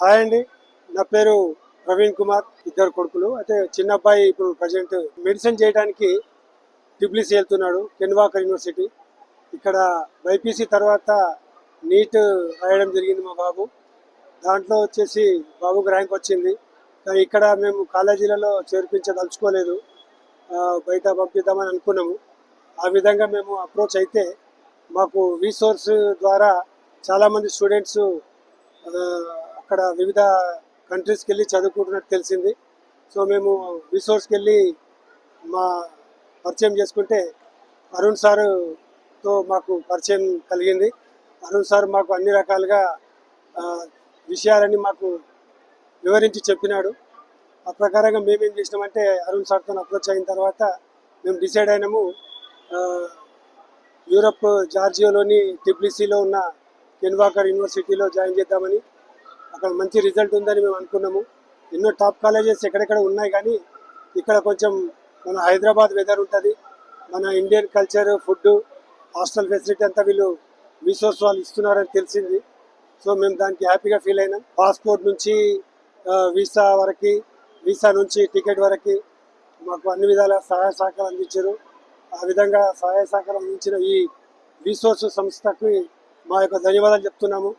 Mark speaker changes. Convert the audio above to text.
Speaker 1: Hi అండి, నా పేరు ప్రవీణ్ కుమార్. ఇద్దరు కొడుకులు. అయితే చిన్న అబ్బాయి ఇప్పుడు ప్రజెంట్ మెడిసిన్ చేయడానికి టిబ్లిసి వెళ్తున్నాడు, కెన్వాకర్ యూనివర్సిటీ. ఇక్కడ బైపీసీ తర్వాత నీట్ రాయడం జరిగింది మా బాబు. దాంట్లో వచ్చేసి బాబుకు ర్యాంక్ వచ్చింది. కానీ ఇక్కడ మేము కాలేజీలలో చేర్పించదలుచుకోలేదు, బయట పంపిద్దామని అనుకున్నాము. ఆ విధంగా మేము అప్రోచ్ అయితే మాకు రీసోర్స్ ద్వారా చాలామంది స్టూడెంట్స్ అక్కడ వివిధ కంట్రీస్కి వెళ్ళి చదువుకుంటున్నట్టు తెలిసింది. సో మేము రిసోర్స్కి వెళ్ళి మా పరిచయం చేసుకుంటే అరుణ్ సార్తో మాకు పరిచయం కలిగింది. అరుణ్ సార్ మాకు అన్ని రకాలుగా విషయాలన్నీ మాకు వివరించి చెప్పినాడు. ఆ ప్రకారంగా మేమేం చేసినామంటే అరుణ్ సార్తో అప్రోచ్ అయిన తర్వాత మేము డిసైడ్ అయినాము యూరప్ జార్జియాలోని టిబ్లిసిలో ఉన్న కెన్వాకర్ యూనివర్సిటీలో జాయిన్ చేద్దామని. అక్కడ మంచి రిజల్ట్ ఉందని మేము అనుకున్నాము. ఎన్నో టాప్ కాలేజెస్ ఎక్కడెక్కడ ఉన్నాయి, కానీ ఇక్కడ కొంచెం మన హైదరాబాద్ వెదర్ ఉంటుంది, మన Indian culture, food, hostel facility అంతా వీళ్ళు రిసోర్స్ వాళ్ళు ఇస్తున్నారని తెలిసింది. సో మేము దానికి హ్యాపీగా ఫీల్ అయినాం. పాస్పోర్ట్ నుంచి వీసా వరకు, వీసా నుంచి టికెట్ వరకు మాకు అన్ని విధాల సహాయ సహకారం అందించారు. ఆ విధంగా సహాయ సహకారం అందించిన ఈ రిసోర్స్ సంస్థకి మా యొక్క ధన్యవాదాలు చెప్తున్నాము.